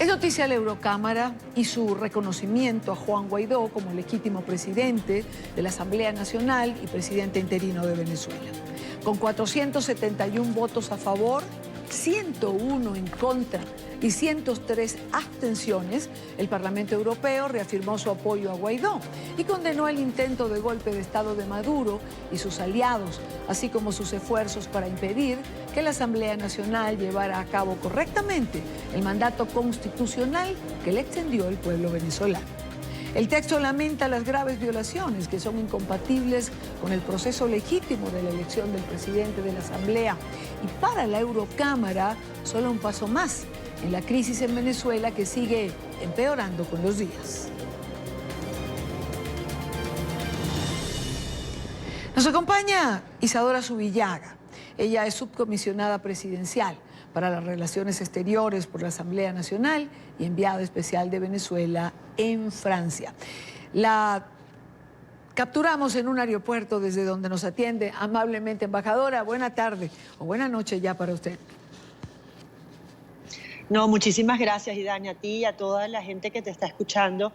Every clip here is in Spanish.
Es noticia la Eurocámara y su reconocimiento a Juan Guaidó como legítimo presidente de la Asamblea Nacional y presidente interino de Venezuela. Con 471 votos a favor, 101 en contra y 103 abstenciones, el Parlamento Europeo reafirmó su apoyo a Guaidó y condenó el intento de golpe de Estado de Maduro y sus aliados, así como sus esfuerzos para impedir que la Asamblea Nacional llevara a cabo correctamente el mandato constitucional que le extendió el pueblo venezolano. El texto lamenta las graves violaciones que son incompatibles con el proceso legítimo de la elección del presidente de la Asamblea y para la Eurocámara solo un paso más en la crisis en Venezuela que sigue empeorando con los días. Nos acompaña Isadora Zubillaga. Ella es subcomisionada presidencial para las Relaciones Exteriores por la Asamblea Nacional y enviada especial de Venezuela en Francia. La capturamos en un aeropuerto desde donde nos atiende amablemente. Embajadora, buena tarde o buena noche ya para usted. No, muchísimas gracias, Idania, a ti y a toda la gente que te está escuchando.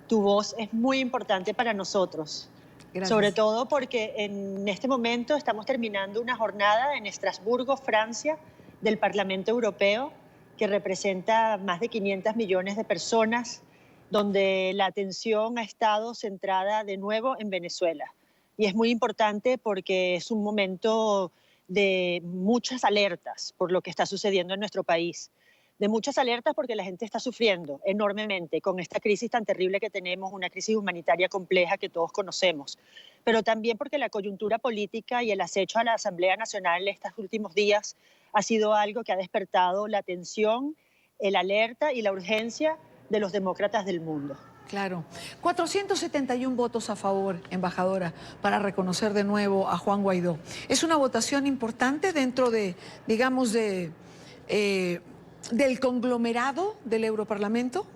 Tu voz es muy importante para nosotros. Gracias. Sobre todo porque en este momento estamos terminando una jornada en Estrasburgo, Francia, del Parlamento Europeo, que representa más de 500 millones de personas, donde la atención ha estado centrada de nuevo en Venezuela. Y es muy importante porque es un momento de muchas alertas por lo que está sucediendo en nuestro país. De muchas alertas porque la gente está sufriendo enormemente con esta crisis tan terrible que tenemos, una crisis humanitaria compleja que todos conocemos, pero también porque la coyuntura política y el acecho a la Asamblea Nacional estos últimos días ha sido algo que ha despertado la atención, el alerta y la urgencia de los demócratas del mundo. Claro. 471 votos a favor, embajadora, para reconocer de nuevo a Juan Guaidó. ¿Es una votación importante dentro de, digamos, del conglomerado del Europarlamento?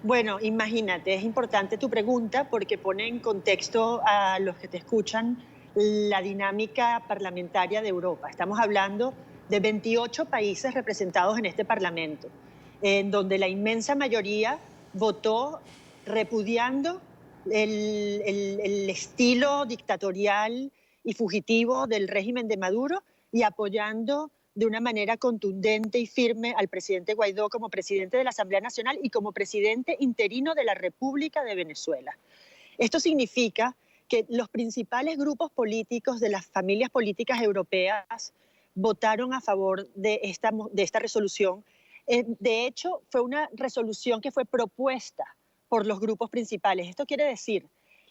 Bueno, imagínate, es importante tu pregunta porque pone en contexto a los que te escuchan la dinámica parlamentaria de Europa. Estamos hablando de 28 países representados en este Parlamento, en donde la inmensa mayoría votó repudiando el estilo dictatorial y fugitivo del régimen de Maduro y apoyando de una manera contundente y firme al presidente Guaidó como presidente de la Asamblea Nacional y como presidente interino de la República de Venezuela. Esto significa que los principales grupos políticos de las familias políticas europeas votaron a favor de esta resolución. De hecho, fue una resolución que fue propuesta por los grupos principales. Esto quiere decir,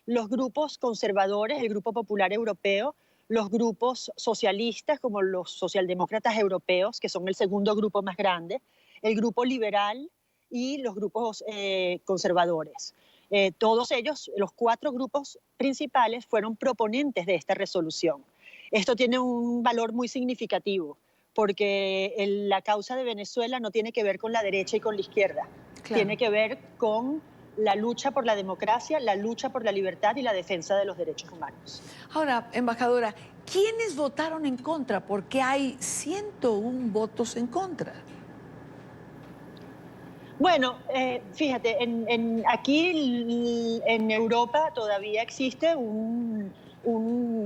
los grupos conservadores, el Grupo Popular Europeo, los grupos socialistas como los socialdemócratas europeos, que son el segundo grupo más grande, el grupo liberal y los grupos conservadores. Todos ellos, los 4 grupos principales, fueron proponentes de esta resolución. Esto tiene un valor muy significativo, porque la causa de Venezuela no tiene que ver con la derecha y con la izquierda, claro. Tiene que ver con la lucha por la democracia, la lucha por la libertad y la defensa de los derechos humanos. Ahora, embajadora, ¿quiénes votaron en contra? Porque hay 101 votos en contra. Bueno, fíjate, aquí en Europa todavía existe un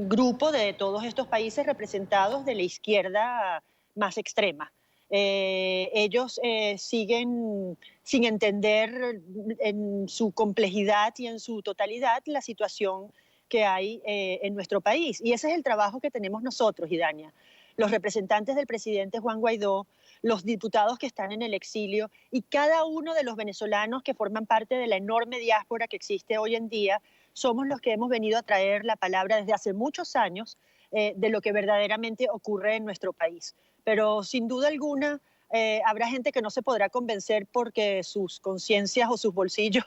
grupo de todos estos países representados de la izquierda más extrema. Ellos siguen sin entender en su complejidad y en su totalidad la situación que hay en nuestro país. Y ese es el trabajo que tenemos nosotros, Idania. Los representantes del presidente Juan Guaidó, los diputados que están en el exilio y cada uno de los venezolanos que forman parte de la enorme diáspora que existe hoy en día, somos los que hemos venido a traer la palabra desde hace muchos años de lo que verdaderamente ocurre en nuestro país. Pero sin duda alguna habrá gente que no se podrá convencer porque sus conciencias o sus bolsillos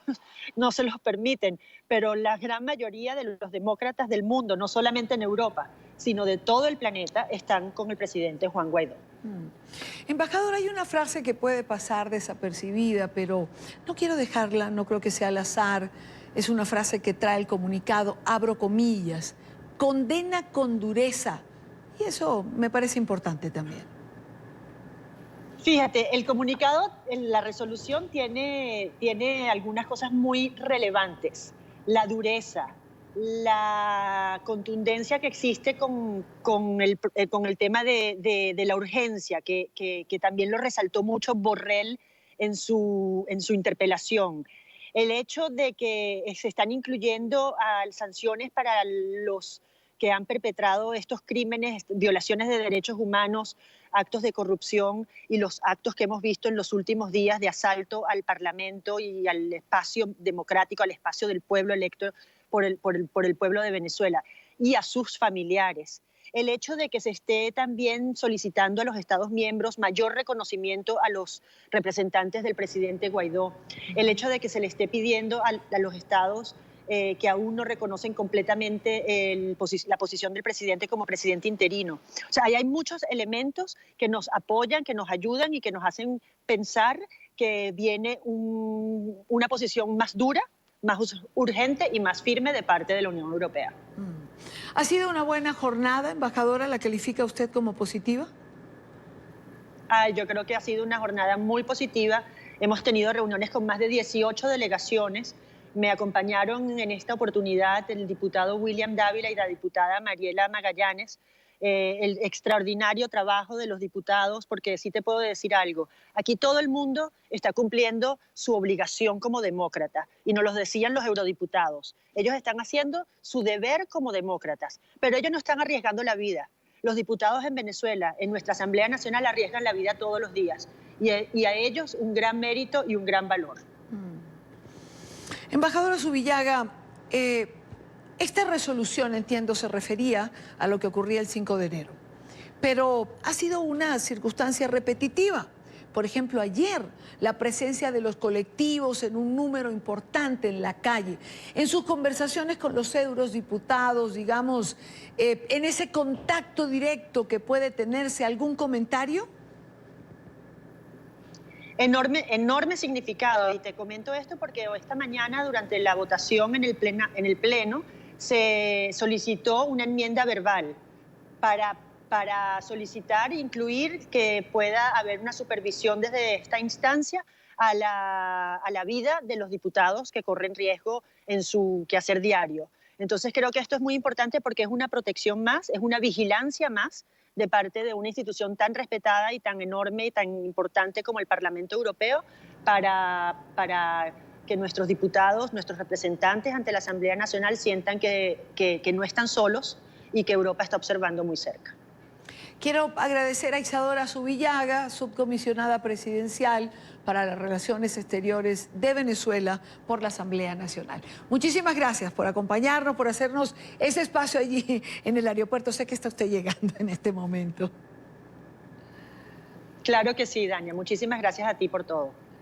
no se los permiten, pero la gran mayoría de los demócratas del mundo, no solamente en Europa, sino de todo el planeta, están con el presidente Juan Guaidó. Embajador, hay una frase que puede pasar desapercibida, pero no quiero dejarla, no creo que sea al azar. Es una frase que trae el comunicado, abro comillas, condena con dureza. Y eso me parece importante también. Fíjate, el comunicado, la resolución tiene algunas cosas muy relevantes. La dureza, la contundencia que existe con el tema de la urgencia, que también lo resaltó mucho Borrell en su interpelación. El hecho de que se están incluyendo sanciones para los que han perpetrado estos crímenes, violaciones de derechos humanos, actos de corrupción y los actos que hemos visto en los últimos días de asalto al Parlamento y al espacio democrático, al espacio del pueblo electo por el pueblo de Venezuela y a sus familiares. El hecho de que se esté también solicitando a los Estados miembros mayor reconocimiento a los representantes del presidente Guaidó. El hecho de que se le esté pidiendo a los Estados que aún no reconocen completamente la posición del presidente como presidente interino. O sea, ahí hay muchos elementos que nos apoyan, que nos ayudan y que nos hacen pensar que viene una posición más dura, más urgente y más firme de parte de la Unión Europea. ¿Ha sido una buena jornada, embajadora? ¿La califica usted como positiva? Yo creo que ha sido una jornada muy positiva. Hemos tenido reuniones con más de 18 delegaciones. Me acompañaron en esta oportunidad el diputado William Dávila y la diputada Mariela Magallanes. El extraordinario trabajo de los diputados, porque sí te puedo decir algo, aquí todo el mundo está cumpliendo su obligación como demócrata, y nos lo decían los eurodiputados. Ellos están haciendo su deber como demócratas, pero ellos no están arriesgando la vida. Los diputados en Venezuela, en nuestra Asamblea Nacional, arriesgan la vida todos los días, y a ellos un gran mérito y un gran valor. Embajadora Zubillaga, esta resolución, entiendo, se refería a lo que ocurría el 5 de enero, pero ha sido una circunstancia repetitiva. Por ejemplo, ayer, la presencia de los colectivos en un número importante en la calle. En sus conversaciones con los eurodiputados, digamos, en ese contacto directo que puede tenerse, ¿algún comentario? Enorme significado, y te comento esto porque esta mañana durante la votación en el pleno se solicitó una enmienda verbal para solicitar e incluir que pueda haber una supervisión desde esta instancia a la vida de los diputados que corren riesgo en su quehacer diario. Entonces creo que esto es muy importante porque es una protección más, es una vigilancia más de parte de una institución tan respetada y tan enorme y tan importante como el Parlamento Europeo para que nuestros diputados, nuestros representantes ante la Asamblea Nacional sientan que no están solos y que Europa está observando muy cerca. Quiero agradecer a Isadora Zubillaga, subcomisionada presidencial para las Relaciones Exteriores de Venezuela por la Asamblea Nacional. Muchísimas gracias por acompañarnos, por hacernos ese espacio allí en el aeropuerto. Sé que está usted llegando en este momento. Claro que sí, Dania. Muchísimas gracias a ti por todo.